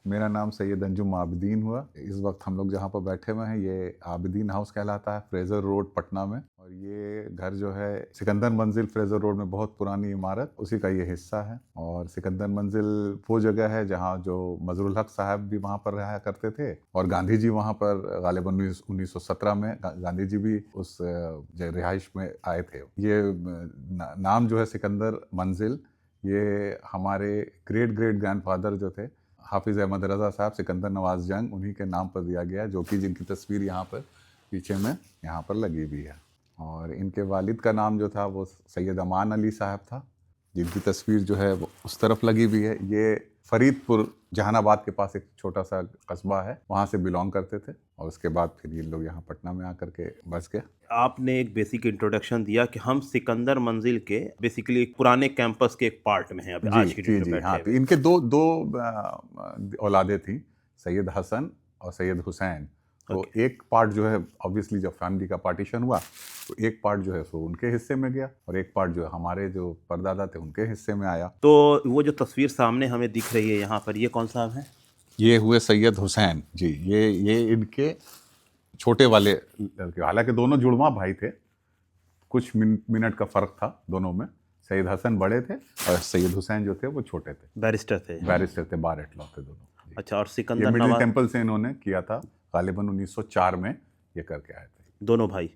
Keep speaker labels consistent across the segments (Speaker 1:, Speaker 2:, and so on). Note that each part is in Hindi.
Speaker 1: मेरा नाम सैयद अंजुम आबिदीन हुआ। इस वक्त हम लोग जहाँ पर बैठे हुए हैं ये आबिदीन हाउस कहलाता है, फ्रेज़र रोड पटना में। और ये घर जो है सिकंदर मंजिल फ्रेज़र रोड में बहुत पुरानी इमारत, उसी का ये हिस्सा है। और सिकंदर मंजिल वो जगह है जहाँ जो मजरुल हक साहब भी वहाँ पर रहा करते थे और गांधी जी वहाँ पर गालिबन 1917 में गांधी जी भी उस रिहाइश में आए थे। ये नाम जो है सिकंदर मंजिल, ये हमारे ग्रेट ग्रैंडफादर जो थे हाफिज़ अहमद रज़ा साहब सिकंदर नवाज जंग, उन्हीं के नाम पर दिया गया, जो कि जिनकी तस्वीर यहाँ पर पीछे में यहाँ पर लगी हुई है। और इनके वालिद का नाम जो था वो सैयद अमान अली साहब था, जिनकी तस्वीर जो है वो उस तरफ लगी हुई है। ये फरीदपुर जहानाबाद के पास एक छोटा सा कस्बा है, वहाँ से बिलोंग करते थे और उसके बाद फिर ये लोग यहाँ पटना में आकर के बस गए।
Speaker 2: आपने एक बेसिक इंट्रोडक्शन दिया कि हम सिकंदर मंजिल के बेसिकली एक पुराने कैंपस के एक पार्ट में हैं अभी आज की डेट में बैठे
Speaker 1: हाँ, तो
Speaker 2: हुए।
Speaker 1: इनके दो औलादे थी, सैयद हसन और सैयद हुसैन। तो एक पार्ट जो है ऑब्वियसली जब फैमिली का पार्टीशन हुआ तो एक पार्ट जो है सो उनके हिस्से में गया और एक पार्ट जो है हमारे जो परदादा थे उनके हिस्से में आया।
Speaker 2: तो वो जो तस्वीर सामने हमें दिख रही है यहाँ पर, ये कौन साहब हैं?
Speaker 1: ये हुए सैयद हुसैन जी। ये इनके छोटे वाले लड़के, हालांकि दोनों जुड़वा भाई थे, कुछ मिनट का फर्क था दोनों में। सैयद हसन बड़े थे और सैयद हुसैन जो थे वो छोटे थे,
Speaker 2: बैरिस्टर थे।
Speaker 1: बार एटलॉ थे दोनों।
Speaker 2: अच्छा, और
Speaker 1: ये
Speaker 2: सिकंदर
Speaker 1: मिडिल
Speaker 2: नवाज,
Speaker 1: टेम्पल से इन्होंने किया था, गालिबन 1904 में ये करके आए थे
Speaker 2: दोनों भाई।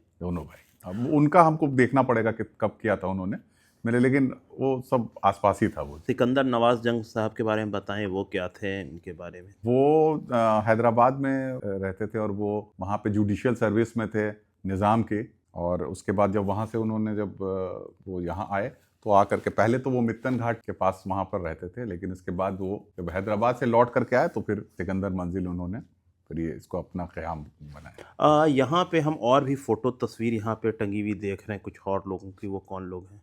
Speaker 1: अब उनका हमको देखना पड़ेगा कि कब किया था उन्होंने मेरे, लेकिन वो सब आसपास ही था। वो
Speaker 2: सिकंदर नवाज जंग साहब के बारे में बताएं, वो क्या थे, इनके बारे में।
Speaker 1: वो हैदराबाद में रहते थे और वो वहाँ पे जुडिशियल सर्विस में थे निज़ाम के। और उसके बाद जब वहाँ से उन्होंने जब वो यहाँ आए तो आकर के पहले तो वो मित्तन घाट के पास वहाँ पर रहते थे, लेकिन इसके बाद वो जब हैदराबाद से लौट करके आए तो फिर सिकंदर मंजिल उन्होंने फिर ये इसको अपना क़याम बनाया।
Speaker 2: यहाँ पे हम और भी फ़ोटो तस्वीर यहाँ पे टंगी हुई देख रहे हैं कुछ और लोगों की, वो कौन लोग हैं?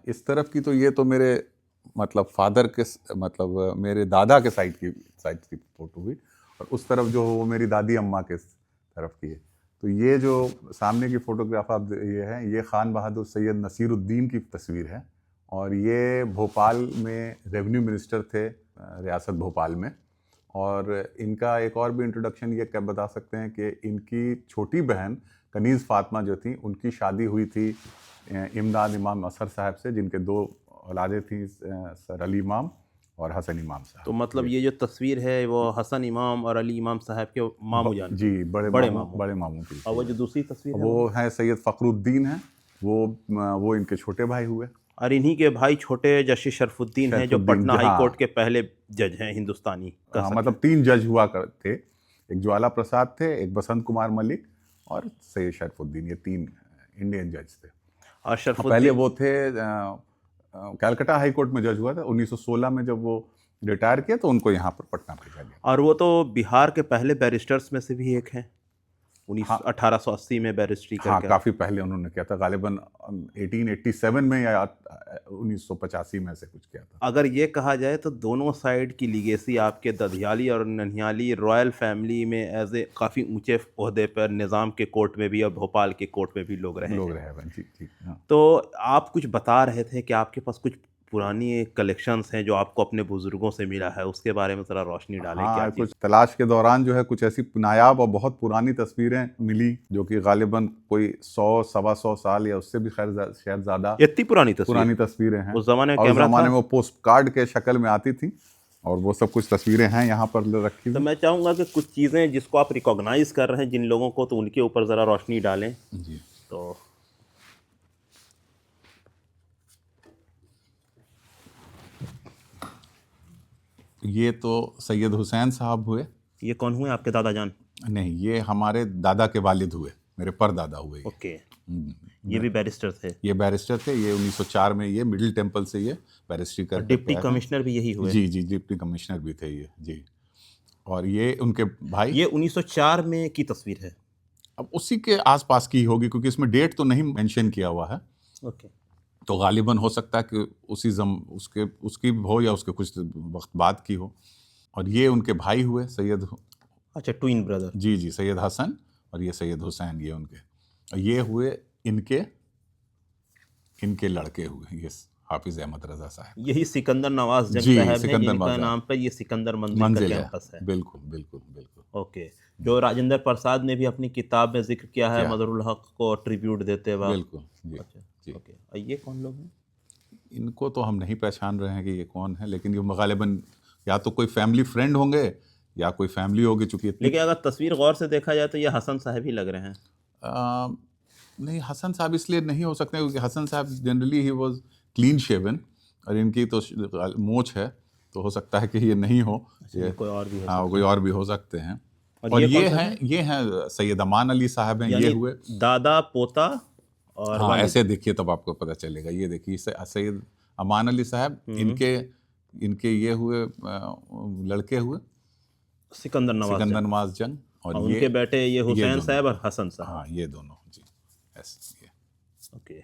Speaker 1: इस तरफ की तो ये तो मेरे मतलब फादर के मतलब मेरे दादा के साइड की फ़ोटो हुई, और उस तरफ जो वो मेरी दादी अम्मा के तरफ की है। तो ये जो सामने की फ़ोटोग्राफ आप ये है, ये खान बहादुर सैयद नसीरुद्दीन की तस्वीर है। और ये भोपाल में रेवेन्यू मिनिस्टर थे, रियासत भोपाल में। और इनका एक और भी इंट्रोडक्शन ये क्या बता सकते हैं कि इनकी छोटी बहन कनीज़ फातिमा जो थी, उनकी शादी हुई थी इमदाद इमाम असर साहब से, जिनके दो औलादे थी, सर अली इमाम और हसन इमाम साहब।
Speaker 2: तो मतलब ये जो तस्वीर है वो हसन इमाम और अली इमाम साहब के मामू जान
Speaker 1: जी,
Speaker 2: की,
Speaker 1: बड़े मामू की।
Speaker 2: और वो जो दूसरी तस्वीर है
Speaker 1: वो है सैयद फ़खरुद्दीन है, वो इनके छोटे भाई हुए।
Speaker 2: और इन्हीं के भाई छोटे जस्टिस शरफुद्दीन हैं, जो पटना हाई कोर्ट के पहले जज हैं हिंदुस्तानी का।
Speaker 1: मतलब 3 जज हुआ थे, एक ज्वाला प्रसाद थे, एक बसंत कुमार मलिक और सैयद शरफुद्दीन, ये 3 इंडियन जज थे।
Speaker 2: और शरफुद्दीन
Speaker 1: पहले वो थे कलकत्ता हाई कोर्ट में जज हुआ था, 1916 में जब वो रिटायर किया तो उनको यहाँ पर पटना भेजा गया।
Speaker 2: और वो तो बिहार के पहले बैरिस्टर्स में से भी एक हैं, 1880 में बैरिस्ट्री करके।
Speaker 1: हाँ, काफ़ी पहले उन्होंने किया था, गालिबन 1887 में या 1985 में से कुछ किया था।
Speaker 2: अगर ये कहा जाए तो दोनों साइड की लीगेसी आपके दधियाली और ननिहाली रॉयल फैमिली में एज ए काफ़ी ऊंचे ओहदे पर निज़ाम के कोर्ट में भी और भोपाल के कोर्ट में भी लोग रहे हैं।
Speaker 1: जी, हाँ।
Speaker 2: तो आप कुछ बता रहे थे कि आपके पास कुछ पुरानी कलेक्शंस हैं जो आपको अपने बुजुर्गों से मिला है, उसके बारे में ज़रा रोशनी डालें। क्या
Speaker 1: हाँ,
Speaker 2: चीज़?
Speaker 1: कुछ तलाश के दौरान जो है कुछ ऐसी नायाब और बहुत पुरानी तस्वीरें मिली, जो कि गालिबन कोई 100 सवा 100 साल या उससे भी खैर शायद ज़्यादा
Speaker 2: इतनी पुरानी
Speaker 1: तस्वीरें हैं।
Speaker 2: उस ज़माने में
Speaker 1: और उस
Speaker 2: कैमरा
Speaker 1: ज़माने
Speaker 2: था?
Speaker 1: में वो पोस्ट कार्ड के शक्ल में आती थी, और वो सब कुछ तस्वीरें हैं यहाँ पर रखी
Speaker 2: तो
Speaker 1: हुई।
Speaker 2: मैं चाहूँगा कि कुछ चीज़ें जिसको आप रिकॉग्नाइज़ कर रहे हैं जिन लोगों को, तो उनके ऊपर ज़रा रोशनी डालें।
Speaker 1: जी,
Speaker 2: तो
Speaker 1: ये तो सैयद हुसैन साहब हुए।
Speaker 2: ये कौन हुए, आपके दादा जान?
Speaker 1: नहीं, ये हमारे दादा के वालिद हुए, मेरे परदादा हुए।
Speaker 2: ओके, ये भी बैरिस्टर थे?
Speaker 1: ये बैरिस्टर थे। ये 1904 में ये मिडिल टेम्पल से ये बैरिस्ट्री कर
Speaker 2: डिप्टी कमिश्नर भी यही हुए?
Speaker 1: जी, डिप्टी कमिश्नर भी थे ये जी। और ये उनके भाई।
Speaker 2: ये 1904 में की तस्वीर है?
Speaker 1: अब उसी के आसपास की होगी, क्योंकि इसमें डेट तो नहीं मेंशन किया हुआ है।
Speaker 2: ओके।
Speaker 1: तो गालिबन हो सकता है कि उसकी हो या उसके कुछ वक्त बाद की हो। और ये उनके भाई हुए सैयद।
Speaker 2: अच्छा, ट्विन ब्रदर।
Speaker 1: जी, सैयद हसन और ये सैयद हुसैन, ये उनके। और ये हुए इनके लड़के हुए, ये हाफिज अहमद रजा साहब।
Speaker 2: यही सिकंदर नवाज जंग
Speaker 1: जी,
Speaker 2: साहब हैं
Speaker 1: सिकंदर
Speaker 2: जिनका
Speaker 1: नवाज
Speaker 2: नाम पर ये सिकंदर मंजिल का
Speaker 1: मंजिल है।
Speaker 2: कैंपस है।
Speaker 1: बिल्कुल बिल्कुल बिल्कुल।
Speaker 2: ओके, जो राजेंद्र प्रसाद ने भी अपनी किताब में जिक्र किया है
Speaker 1: क्या?
Speaker 2: मदरुल हक को ट्रिब्यूट देते वक्त।
Speaker 1: बिल्कुल जी
Speaker 2: अच्छा,
Speaker 1: जी।
Speaker 2: ओके, और ये कौन लोग हैं?
Speaker 1: इनको तो हम नहीं पहचान रहे हैं कि ये कौन है, लेकिन ये गालिबन या तो कोई फैमिली फ्रेंड होंगे या कोई फैमिली होगी, चूंकि इतनी
Speaker 2: लेकिन अगर तस्वीर गौर से देखा जाए तो ये हसन साहब ही लग रहे हैं।
Speaker 1: आ, नहीं, हसन साहब इसलिए नहीं हो सकते क्योंकि Hasan sahab generally he was clean shaven, और इनकी तो मोच है, तो हो सकता है कि ये नहीं हो।
Speaker 2: ये कोई और भी हो
Speaker 1: हाँ,
Speaker 2: सकता
Speaker 1: कोई
Speaker 2: है।
Speaker 1: और भी हो सकते हैं।
Speaker 2: और
Speaker 1: और
Speaker 2: ये
Speaker 1: ये
Speaker 2: कौन सा
Speaker 1: हैं,
Speaker 2: है?
Speaker 1: ये हैं सैयद अमान अली साहब हैं, ये
Speaker 2: यानी
Speaker 1: हुए।
Speaker 2: दादा, पोता और
Speaker 1: हाँ,
Speaker 2: वालिद।
Speaker 1: ऐसे देखिए तब आपको पता चलेगा। ये देखिए सैयद अमान अली साहब, इनके इनके ये हुए लड़के हुए
Speaker 2: सिकंदर नवाज
Speaker 1: सिकंदर
Speaker 2: जंग।
Speaker 1: नवाज जंग,
Speaker 2: और
Speaker 1: और
Speaker 2: उनके बेटे ये हुसैन
Speaker 1: दोनों।
Speaker 2: साहब और हसन साहब।
Speaker 1: हाँ, ये दोनों जी, ऐसे ये।
Speaker 2: ओके,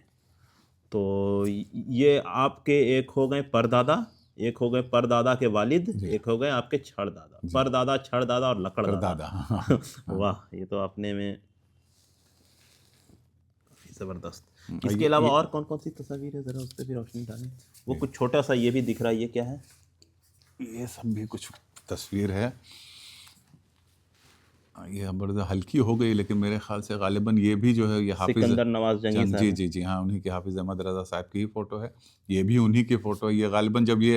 Speaker 2: तो ये आपके एक हो गए परदादा, एक हो गए परदादा के वालिद, एक हो गए आपके छड़दादा, परदादा, छड़दादा और लकड़दादा।
Speaker 1: दादा
Speaker 2: वाह, ये तो अपने में काफी जबरदस्त।
Speaker 1: और
Speaker 2: इसके अलावा और कौन कौन सी तस्वीर है, जरा उस पर भी रोशनी डालें। वो कुछ छोटा सा ये भी दिख रहा है, ये क्या है?
Speaker 1: ये सब भी कुछ तस्वीर है। ये बड़ा हल्की हो गई, लेकिन मेरे ख्याल से गालिबन ये भी जो है ये हाफिज
Speaker 2: सिकंदर नवाज जंगी
Speaker 1: जी
Speaker 2: साहब।
Speaker 1: जी जी हाँ, उन्हीं के हाफिज अहमद रजा साहब की ही फ़ोटो है। ये भी उन्हीं की फ़ोटो है। ये गालिबन जब ये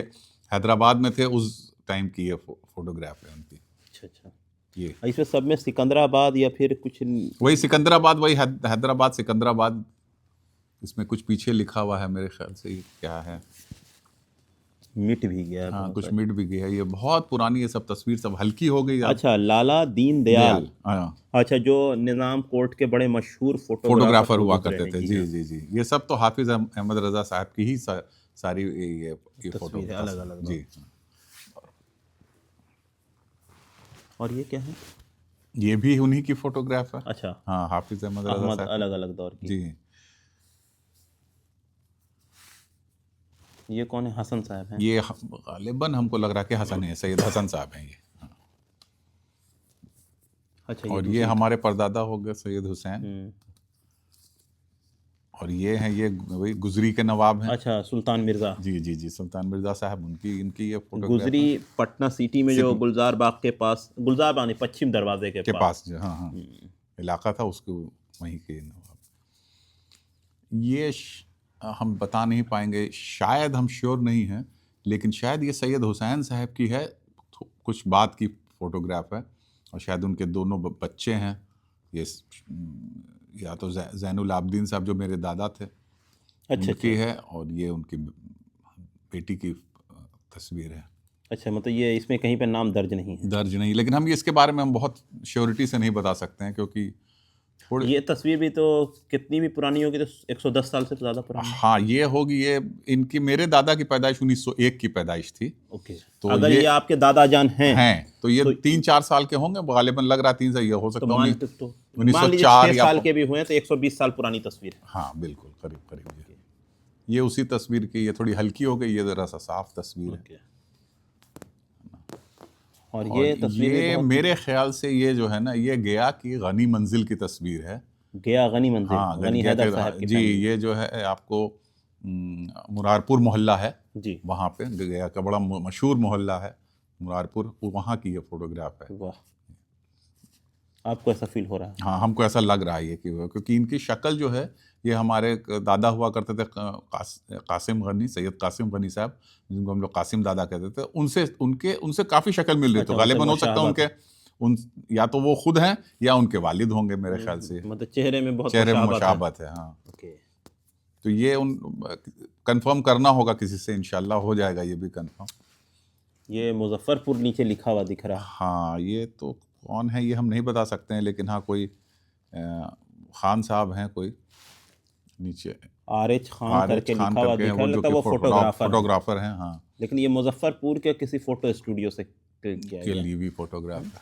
Speaker 1: हैदराबाद में थे उस टाइम की ये फ़ोटोग्राफ है उनकी।
Speaker 2: अच्छा अच्छा,
Speaker 1: ये
Speaker 2: इसमें सब में सिकंदराबाद या फिर कुछ
Speaker 1: वही सिकंदराबाद, वही हैदराबाद सिकंदराबाद। इसमें कुछ पीछे लिखा हुआ है मेरे ख्याल से, ये क्या है?
Speaker 2: मिट भी गया है
Speaker 1: हाँ,
Speaker 2: बहुत
Speaker 1: कुछ
Speaker 2: सारी।
Speaker 1: मिट भी गया है। ये बहुत पुरानी, ये सब तस्वीर सब हल्की हो गई अब।
Speaker 2: अच्छा, लाला दीन दयाल।
Speaker 1: हाँ,
Speaker 2: अच्छा, जो निज़ाम कोर्ट के बड़े मशहूर
Speaker 1: फोटोग्राफर हुआ
Speaker 2: गुजरे
Speaker 1: करते
Speaker 2: हैं।
Speaker 1: थे।
Speaker 2: जी
Speaker 1: जी
Speaker 2: हाँ।
Speaker 1: जी जी, ये सब तो हाफिज अहमद रजा साहब की ही सारी ये फोटो
Speaker 2: तस्वीरें अलग अलग
Speaker 1: जी।
Speaker 2: और ये क्या है?
Speaker 1: ये भी उन्हीं की फोटोग्राफ है।
Speaker 2: अच्छा,
Speaker 1: हाँ, हाफिज अहमद रजा
Speaker 2: अहमद
Speaker 1: साहब
Speaker 2: अलग अलग दौर की।
Speaker 1: जी।
Speaker 2: ये कौन है? हसन साहब हैं।
Speaker 1: ये गालिबन हमको लग रहा है कि हसन है, सैयद हसन साहब हैं ये।
Speaker 2: अच्छा,
Speaker 1: और ये हमारे परदादा हो गए सैयद हुसैन। और ये हैं, ये वही गुजरी के नवाब हैं।
Speaker 2: अच्छा, सुल्तान मिर्ज़ा।
Speaker 1: जी जी जी, सुल्तान मिर्जा साहब, उनकी इनकी ये फोटोग्राफ
Speaker 2: गुजरी पटना सिटी में जो गुलजार बाग के पास, गुलजार बाग नहीं, पश्चिम दरवाजे के पास।
Speaker 1: जो हाँ हाँ इलाका था उसको, वहीं के नवाब। ये हम बता नहीं पाएंगे, शायद हम श्योर नहीं हैं, लेकिन शायद ये सैयद हुसैन साहब की है, कुछ बाद की फोटोग्राफ है। और शायद उनके दोनों बच्चे हैं। ये या तो जैनुल आबदीन साहब जो मेरे दादा थे,
Speaker 2: अच्छा,
Speaker 1: उनकी है, और ये उनकी बेटी की तस्वीर है।
Speaker 2: अच्छा, मतलब ये इसमें कहीं पे नाम दर्ज नहीं है?
Speaker 1: दर्ज नहीं, लेकिन हम इसके बारे में हम बहुत श्योरिटी से नहीं बता सकते हैं, क्योंकि
Speaker 2: ये तस्वीर भी तो कितनी भी पुरानी होगी तो 110 साल से तो ज़्यादा पुरानी।
Speaker 1: हाँ, ये होगी, ये इनकी, मेरे दादा की पैदाइश 1901 की पैदाइश थी।
Speaker 2: ओके,
Speaker 1: तो
Speaker 2: अगर ये आपके दादाजान हैं
Speaker 1: तो ये 3-4 साल के होंगे गालिबन, लग रहा है 3 से, ये हो सकता है
Speaker 2: मान लीजिए
Speaker 1: 1904
Speaker 2: 6 साल के भी हुए तो 120 साल पुरानी तस्वीर है।
Speaker 1: हाँ बिल्कुल, करीब करीब ये उसी तस्वीर की। ये थोड़ी हल्की हो गई, ये जरा सा साफ तस्वीर है।
Speaker 2: और ये तस्वीर
Speaker 1: ये मेरे ख्याल से ये जो है ना, ये गया की गनी मंजिल की तस्वीर है।
Speaker 2: गया गनी मंजिल।
Speaker 1: हाँ,
Speaker 2: गनी हैदर साहब की
Speaker 1: जी। ये जो है आपको मुरारपुर मोहल्ला है
Speaker 2: जी,
Speaker 1: वहाँ पे, गया का बड़ा मशहूर मोहल्ला है मुरारपुर, वहाँ की ये फोटोग्राफ है।
Speaker 2: वाह, आपको ऐसा फील हो रहा है?
Speaker 1: हाँ, हमको ऐसा लग रहा है ये क्योंकि इनकी शक्ल जो है, ये हमारे दादा हुआ करते थे कासिम गनी, सैयद कासिम गनी साहब, जिनको हम लोग कासिम दादा कहते थे, उनसे काफ़ी शक्ल मिल रही। तो गालिबन हो सकता है उनके या तो वो खुद हैं या उनके वालिद होंगे मेरे ख्याल से।
Speaker 2: मतलब चेहरे में बहुत
Speaker 1: मुशाबत है। हाँ, तो ये कंफर्म करना होगा किसी से, इंशाल्लाह हो जाएगा ये भी कंफर्म।
Speaker 2: ये मुजफ्फरपुर नीचे लिखा हुआ दिख रहा है।
Speaker 1: हाँ, ये तो कौन है ये हम नहीं बता सकते हैं, लेकिन हाँ कोई खान साहब हैं, कोई नीचे
Speaker 2: आरिज खान करके लिखा हुआ दिख रहा है,
Speaker 1: जो
Speaker 2: वो
Speaker 1: फोटोग्राफर हैं। हाँ,
Speaker 2: लेकिन ये मुजफ्फरपुर के किसी फोटो स्टूडियो से
Speaker 1: के लिए भी फोटोग्राफ है।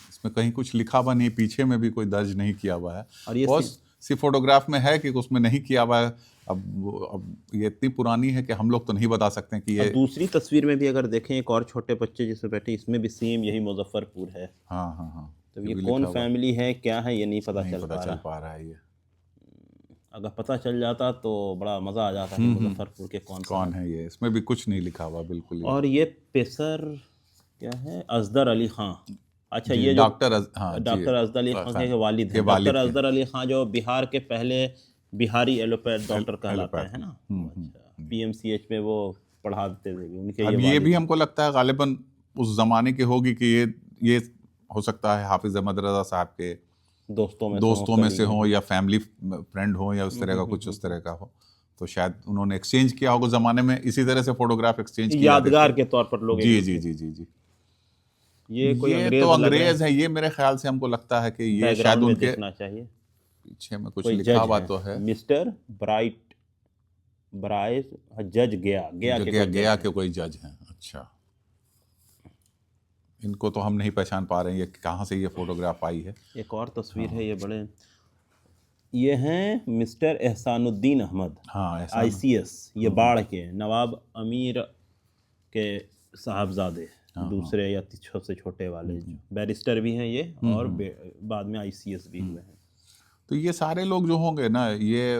Speaker 1: इसमें कहीं कुछ लिखा हुआ नहीं, पीछे में भी कोई दर्ज नहीं किया हुआ है।
Speaker 2: और ये
Speaker 1: बहुत सी फोटोग्राफ में है कि उसमें नहीं किया हुआ है। अब ये इतनी पुरानी है कि हम लोग तो नहीं बता सकते हैं कि ये।
Speaker 2: दूसरी तस्वीर में भी अगर देखें, एक और छोटे बच्चे जिससे बैठे, इसमें भी सेम यही मुजफ्फरपुर है।
Speaker 1: हाँ हाँ हाँ,
Speaker 2: तो ये कौन फैमिली है, क्या है, ये नहीं पता चल
Speaker 1: पा रहा है ये।
Speaker 2: अगर पता चल जाता तो बड़ा मज़ा आ जाता कि मुजफ्फरपुर के
Speaker 1: कौन है ये, इसमें भी कुछ नहीं लिखा हुआ बिल्कुल ही।
Speaker 2: और ये पेसर क्या है, असदर अली खां। अच्छा,
Speaker 1: जी,
Speaker 2: ये जो
Speaker 1: हाँ जी,
Speaker 2: डॉक्टर असदर अली खां के वालिद
Speaker 1: के
Speaker 2: हैं,
Speaker 1: वालिद
Speaker 2: डॉक्टर
Speaker 1: थे।
Speaker 2: असदर अली खां जो बिहार के पहले बिहारी एलोपैथ डॉक्टर कहलाते
Speaker 1: एलोपैथ।
Speaker 2: हैं ना। अच्छा, पीएमसीएच में वो पढ़ाते थे, उनके
Speaker 1: अब
Speaker 2: ये
Speaker 1: ये भी
Speaker 2: वालिद हैं।
Speaker 1: हमको लगता है गालिबन उस जमाने की होगी कि ये हो सकता है हाफिज अहमद रजा साहब के दोस्तों में से हो या फैमिली फ्रेंड हो या उस तरह का कुछ उस तरह का हो, तो शायद उन्होंने एक्सचेंज किया होगा ज़माने में, इसी तरह से फोटोग्राफ एक्सचेंज किया जाते
Speaker 2: यादगार
Speaker 1: थे।
Speaker 2: के तौर पर लोग एक
Speaker 1: जी जी
Speaker 2: दूसरे।
Speaker 1: जी जी जी।
Speaker 2: ये कोई
Speaker 1: ये तो
Speaker 2: अंग्रेज लग रहे
Speaker 1: अंग्रेज
Speaker 2: हैं,
Speaker 1: है, ये मेरे ख्याल से हमको लगता है कि ये शायद
Speaker 2: बैकग्राउंड में
Speaker 1: उनके
Speaker 2: देखना चाहिए।
Speaker 1: पीछे में कुछ
Speaker 2: कोई
Speaker 1: लिखा
Speaker 2: जज
Speaker 1: हुआ
Speaker 2: है,
Speaker 1: तो है।
Speaker 2: मिस्टर ब्राइट, ब्राइस, जज गया
Speaker 1: जो
Speaker 2: के
Speaker 1: गया
Speaker 2: कोई जज
Speaker 1: गया
Speaker 2: हैं।
Speaker 1: के कोई जज हैं। अच्छा, इनको तो हम नहीं पहचान पा रहे हैं, ये कहाँ से ये फोटोग्राफ आई है।
Speaker 2: एक और तस्वीर है, ये बड़े, ये हैं मिस्टर एहसानुद्दीन अहमद,
Speaker 1: हाँ ऐसा
Speaker 2: आईसीएस, ये बाढ़ के नवाब अमीर के साहबजादे, दूसरे या सबसे छोटे वाले, बैरिस्टर भी हैं ये, और बाद में आईसीएस भी हुए हैं।
Speaker 1: तो ये सारे लोग जो होंगे ना, ये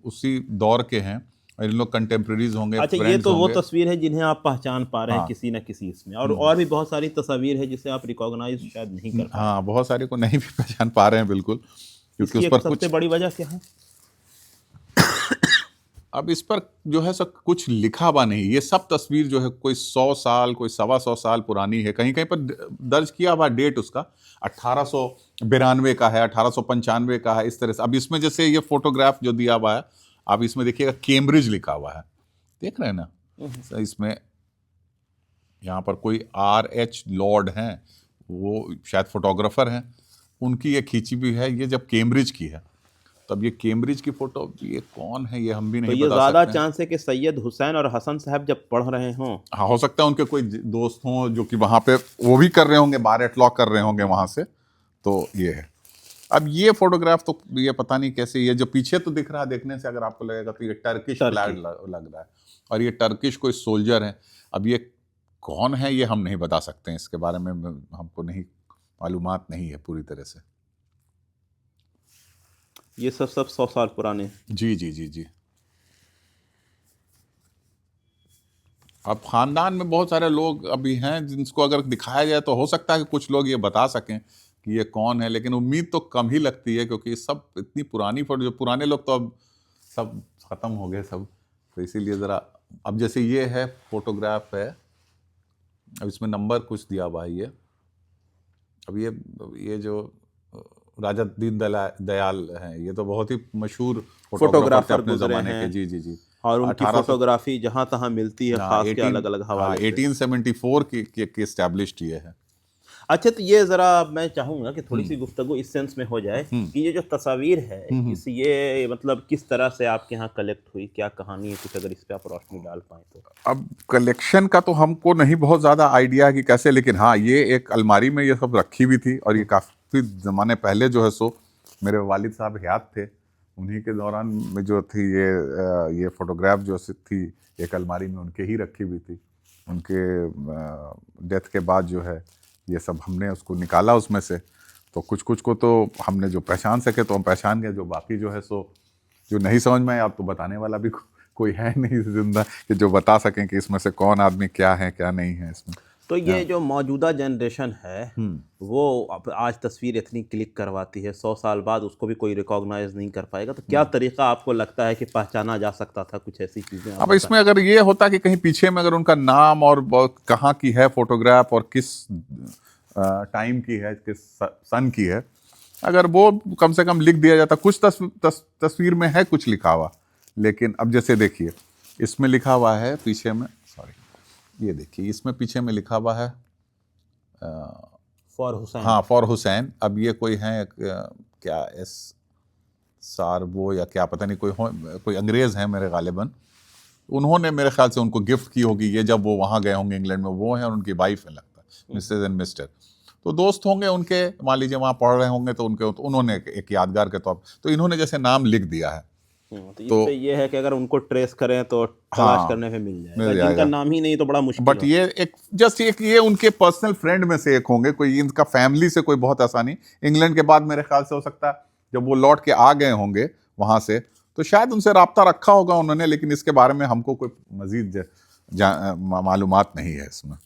Speaker 1: उसी दौर के हैं और इन लोग कंटेम्प्रेरीज होंगे,
Speaker 2: अच्छा, ये
Speaker 1: फ्रेंड्स
Speaker 2: तो वो
Speaker 1: होंगे।
Speaker 2: तस्वीर है जिन्हें आप पहचान पा रहे हैं
Speaker 1: हाँ।
Speaker 2: किसी न किसी इसमें, और भी बहुत सारी तस्वीर है जिसे आप रिकॉग्नाइज शायद नहीं कर पा रहे।
Speaker 1: हाँ, बहुत सारे को नहीं भी पहचान पा रहे हैं बिल्कुल, क्योंकि
Speaker 2: इसकी
Speaker 1: उस पर
Speaker 2: एक सबसे
Speaker 1: कुछ,
Speaker 2: बड़ी वजह क्या है?
Speaker 1: अब इस पर जो है सब कुछ लिखा हुआ नहीं। ये सब तस्वीर जो है कोई 100 साल, कोई 125 साल पुरानी है, कहीं कहीं पर दर्ज किया हुआ डेट उसका 1892 का है, 1895 का है, इस तरह से। अब इसमें जैसे ये फोटोग्राफ जो दिया हुआ है, आप इसमें देखिएगा कैम्ब्रिज लिखा हुआ है, देख रहे हैं ना। तो इसमें यहाँ पर कोई R.H. लॉर्ड हैं, वो शायद फोटोग्राफर हैं, उनकी ये खींची भी है, ये जब कैम्ब्रिज की है। तब ये कैम्ब्रिज की फोटो, ये कौन है ये हम भी
Speaker 2: तो
Speaker 1: नहीं
Speaker 2: ये
Speaker 1: बता
Speaker 2: ज़्यादा
Speaker 1: सकते हैं।
Speaker 2: चांस है कि सैयद हुसैन और हसन साहब जब पढ़ रहे हों।
Speaker 1: हाँ, हो सकता है उनके कोई दोस्त हों जो कि वहाँ पे वो भी कर रहे होंगे, बार एट लॉ कर रहे होंगे वहाँ से, तो ये है। अब ये फोटोग्राफ तो ये पता नहीं कैसे, ये जो पीछे तो दिख रहा है, देखने से अगर आपको लगेगा तो ये टर्किश फ्लैग लग रहा है, और ये टर्किश कोई सोल्जर है। अब ये कौन है ये हम नहीं बता सकते हैं, इसके बारे में हमको नहीं मालूमात नहीं है पूरी तरह से।
Speaker 2: ये सब 100 साल पुराने।
Speaker 1: जी जी जी जी। अब खानदान में बहुत सारे लोग अभी हैं जिनको अगर दिखाया जाए तो हो सकता है कि कुछ लोग ये बता सकें कि ये कौन है, लेकिन उम्मीद तो कम ही लगती है, क्योंकि सब इतनी पुरानी फोटो, जो पुराने लोग तो अब सब ख़त्म हो गए सब, तो इसीलिए ज़रा, अब जैसे ये है फोटोग्राफ है, अब इसमें नंबर कुछ दिया हुआ है ये। अब ये जो राजा दीन दयाल हैं, ये तो बहुत ही मशहूर फोटोग्राफर थे अपने ज़माने के। जी जी जी।
Speaker 2: और उनकी
Speaker 1: 1800
Speaker 2: फोटोग्राफी जहाँ तहाँ मिलती है, खास के अलग अलग हवाले से।
Speaker 1: 1874 की एस्टैब्लिश्ड ये है।
Speaker 2: अच्छा, तो ये ज़रा मैं चाहूँगा कि थोड़ी सी गुफ्तगू इस सेंस में हो जाए कि ये जो तस्वीर है, इस ये मतलब किस तरह से आपके यहाँ कलेक्ट हुई, क्या कहानी है, कुछ अगर इस पर आप रोशनी डाल पाएँ तो।
Speaker 1: अब कलेक्शन का तो हमको नहीं बहुत ज़्यादा आइडिया है कि कैसे, लेकिन हाँ, ये एक अलमारी में ये सब रखी हुई थी, और ये काफ़ी ज़माने पहले जो है सो मेरे वालिद साहब हयात थे, उन्हीं के दौरान में जो थी ये फोटोग्राफ जो थी एक अलमारी में उनके ही रखी हुई थी। उनके डेथ के बाद जो है ये सब हमने उसको निकाला उसमें से, तो कुछ कुछ को तो हमने जो पहचान सके तो हम पहचान गए, जो बाकी जो है सो जो नहीं समझ में आया, अब तो बताने वाला भी कोई है नहीं जिंदा कि जो बता सकें कि इसमें से कौन आदमी क्या है क्या नहीं है इसमें।
Speaker 2: तो ये जो मौजूदा जनरेशन है वो आज तस्वीर इतनी क्लिक करवाती है, 100 साल बाद उसको भी कोई रिकॉग्नाइज नहीं कर पाएगा, तो क्या तरीका आपको लगता है कि पहचाना जा सकता था कुछ ऐसी चीज़ें?
Speaker 1: अब इसमें अगर ये होता कि कहीं पीछे में अगर उनका नाम और कहाँ की है फोटोग्राफ और किस टाइम की है, किस सन की है, अगर वो कम से कम लिख दिया जाता। कुछ तस्वीर में है कुछ लिखा हुआ, लेकिन अब जैसे देखिए इसमें लिखा हुआ है पीछे में, सॉरी, ये देखिए इसमें पीछे में लिखा हुआ है
Speaker 2: फॉर हुसैन।
Speaker 1: हाँ, फॉर हुसैन। अब ये कोई हैं क्या एस सारबो या क्या पता नहीं, कोई अंग्रेज़ हैं मेरे गालिबन, उन्होंने मेरे ख्याल से उनको गिफ्ट की होगी ये, जब वो वहाँ गए होंगे इंग्लैंड में। वो हैं और उनकी वाइफ है लगता है, मिसेज एंड मिस्टर, तो दोस्त होंगे उनके, मान लीजिए वहाँ पढ़ रहे होंगे तो उनके, तो उन्होंने एक यादगार के तौर पर तो इन्होंने जैसे नाम लिख दिया है।
Speaker 2: तो इससे ये है कि अगर उनको ट्रेस करें तो तलाश करने में मिल जाएगा, जिनका नाम ही नहीं तो बड़ा मुश्किल।
Speaker 1: बट ये एक जस्ट एक ये उनके पर्सनल फ्रेंड में से एक होंगे, कोई इनका फैमिली से कोई बहुत आसानी। इंग्लैंड के बाद मेरे ख्याल से हो सकता है जब वो लौट के आ गए होंगे वहाँ से, तो शायद उनसे राब्ता रखा होगा उन्होंने, लेकिन इसके बारे में हमको कोई मजीद मालूमात नहीं है इसमें।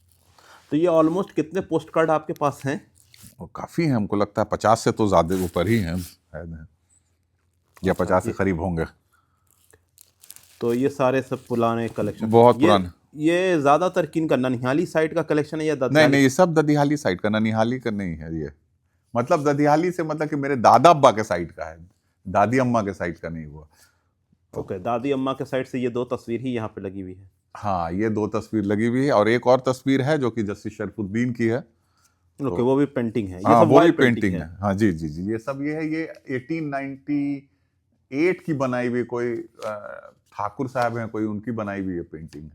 Speaker 2: तो ये ऑलमोस्ट कितने पोस्ट कार्ड आपके पास हैं?
Speaker 1: और काफ़ी हैं, हमको लगता है 50 से तो ज़्यादा ऊपर ही हैं शायद, या 50 के करीब होंगे।
Speaker 2: तो ये सारे सब पुराने कलेक्शन,
Speaker 1: बहुत पुराने।
Speaker 2: ये ज़्यादातर किन का, ननिहाली साइड का कलेक्शन है या
Speaker 1: नहीं नहीं, ये सब ददिहाली साइड का, ननिहाली का नहीं है ये। मतलब ददिहाली से मतलब कि मेरे दादा अब्बा के साइड का है, दादी अम्मा के साइड का नहीं हुआ।
Speaker 2: ओके, दादी अम्मा के साइड से ये 2 तस्वीर ही यहाँ पे लगी हुई है।
Speaker 1: हाँ, ये 2 तस्वीर लगी हुई है, और एक और तस्वीर है जो कि जस्टिस शरफुद्दीन की है।
Speaker 2: ओके, वो भी पेंटिंग है, ये
Speaker 1: हाँ,
Speaker 2: सब
Speaker 1: वो भी
Speaker 2: वाइल
Speaker 1: पेंटिंग है। हाँ जी जी जी, ये सब ये है, ये 1898 की बनाई हुई, कोई ठाकुर साहब हैं कोई, उनकी बनाई हुई ये पेंटिंग है।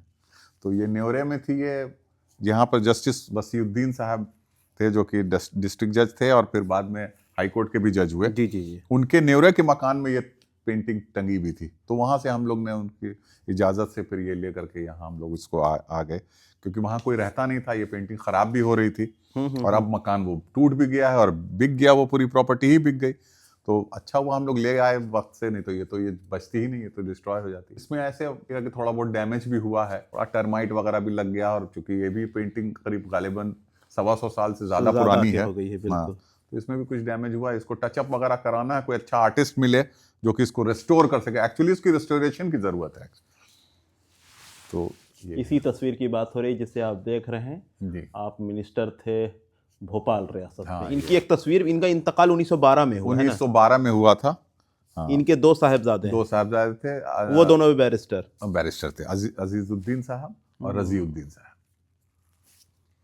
Speaker 1: तो ये न्योरे में थी, ये यहाँ पर जस्टिस वसीउद्दीन साहब थे जो कि डिस्ट्रिक्ट जज थे, और फिर बाद में हाई कोर्ट के भी जज हुए।
Speaker 2: जी जी जी।
Speaker 1: उनके न्योरे के मकान में ये पेंटिंग टंगी हुई थी, तो वहाँ से हम लोग ने उनकी इजाज़त से फिर ये ले करके यहाँ हम लोग इसको आ गए, क्योंकि वहाँ कोई रहता नहीं था, ये पेंटिंग ख़राब भी हो रही थी, और अब मकान वो टूट भी गया है और बिक गया, वो पूरी प्रॉपर्टी ही बिक गई। तो अच्छा हुआ हम लोग ले आए वक्त से, नहीं तो ये बचती ही नहीं, ये तो डिस्ट्रॉय हो जाती। इसमें ऐसे कि थोड़ा बहुत डैमेज भी हुआ है, थोड़ा टर्माइट वगैरह भी लग गया, और चूंकि ये भी पेंटिंग करीब गालिबन 125 साल से ज़्यादा पुरानी है,
Speaker 2: हो गई है, बिल्कुल।
Speaker 1: हाँ, तो इसमें भी कुछ डैमेज हुआ है। इसको टचअप वगैरह कराना है, कोई अच्छा आर्टिस्ट मिले जो कि इसको रिस्टोर कर सके, एक्चुअली इसकी रिस्टोरेशन की ज़रूरत है। तो
Speaker 2: इसी तस्वीर की बात हो रही जिसे आप देख रहे हैं
Speaker 1: जी,
Speaker 2: आप मिनिस्टर थे भोपाल रियासत
Speaker 1: हाँ,
Speaker 2: में। इनकी एक तस्वीर, इनका इंतकाल 1912 में हुआ है ना?
Speaker 1: 1912 में हुआ था। हाँ,
Speaker 2: इनके 2 साहिबजादे हैं,
Speaker 1: 2 साहबजादे थे,
Speaker 2: वो दोनों भी बैरिस्टर।
Speaker 1: बैरिस्टर थे, अजीजुद्दीन साहब और रजीउद्दीन साहब।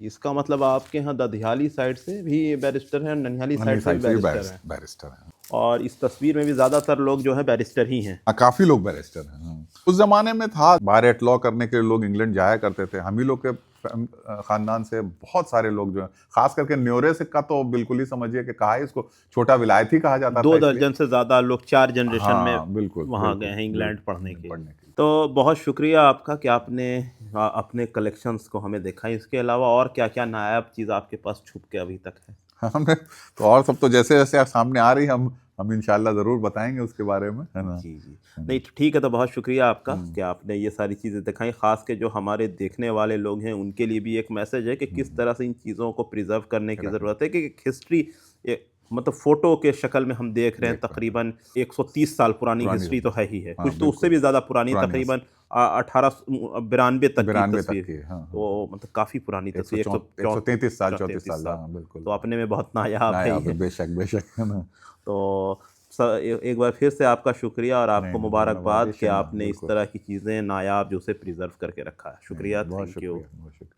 Speaker 2: इसका मतलब आपके यहाँ ददिहाली साइड से भी बैरिस्टर हैं, ननिहाली साइड से भी बैरिस्टर हैं।
Speaker 1: बैरिस्टर हैं,
Speaker 2: और इस तस्वीर में भी ज़्यादातर लोग जो है बैरिस्टर ही हैं।
Speaker 1: काफी लोग बैरिस्टर हैं। हाँ। उस जमाने में था, बार एट लॉ करने के लिए लोग इंग्लैंड जाया करते थे। हम ही लोग के खानदान से बहुत सारे लोग जो है, खास करके न्योरे से का तो बिल्कुल ही समझिए कि कहा है इसको छोटा विलायती कहा जाता था।
Speaker 2: 2 दर्जन से ज़्यादा लोग 4 जनरेशन में
Speaker 1: बिल्कुल
Speaker 2: वहाँ
Speaker 1: बिल्कुल,
Speaker 2: गए हैं इंग्लैंड पढ़ने के लिए।
Speaker 1: पढ़ने के लिए।
Speaker 2: तो बहुत शुक्रिया आपका कि आपने अपने कलेक्शंस को हमें दिखाई। इसके अलावा और क्या क्या नायाब चीज़ आपके पास छुप के अभी तक है?
Speaker 1: हमने तो और सब तो जैसे जैसे सामने आ रही, हम इंशाल्लाह ज़रूर बताएंगे उसके बारे में, है ना।
Speaker 2: जी जी, नहीं तो ठीक है, तो बहुत शुक्रिया आपका कि आपने ये सारी चीज़ें दिखाई। ख़ास के जो हमारे देखने वाले लोग हैं उनके लिए भी एक मैसेज है कि किस तरह से इन चीज़ों को प्रिजर्व करने की ज़रूरत है, कि हिस्ट्री मतलब फ़ोटो के शक्ल में हम देख रहे हैं। तकरीबन 130 साल पुरानी हिस्ट्री तो है ही है, कुछ तो उससे भी ज़्यादा पुरानी, तकरीबन 1892 तक की तस्वीर। तो मतलब काफ़ी पुरानी तस्वीर,
Speaker 1: 133 साल 34 साल, हाँ बिल्कुल।
Speaker 2: तो अपने में बहुत नायाब है,
Speaker 1: बेशक बेशक, है ना।
Speaker 2: तो एक बार फिर से आपका शुक्रिया और आपको मुबारकबाद कि आपने इस तरह की चीज़ें नायाब जो उसे प्रिजर्व करके रखा है। शुक्रिया, थैंक यू।
Speaker 1: बहुत शुक्रिया।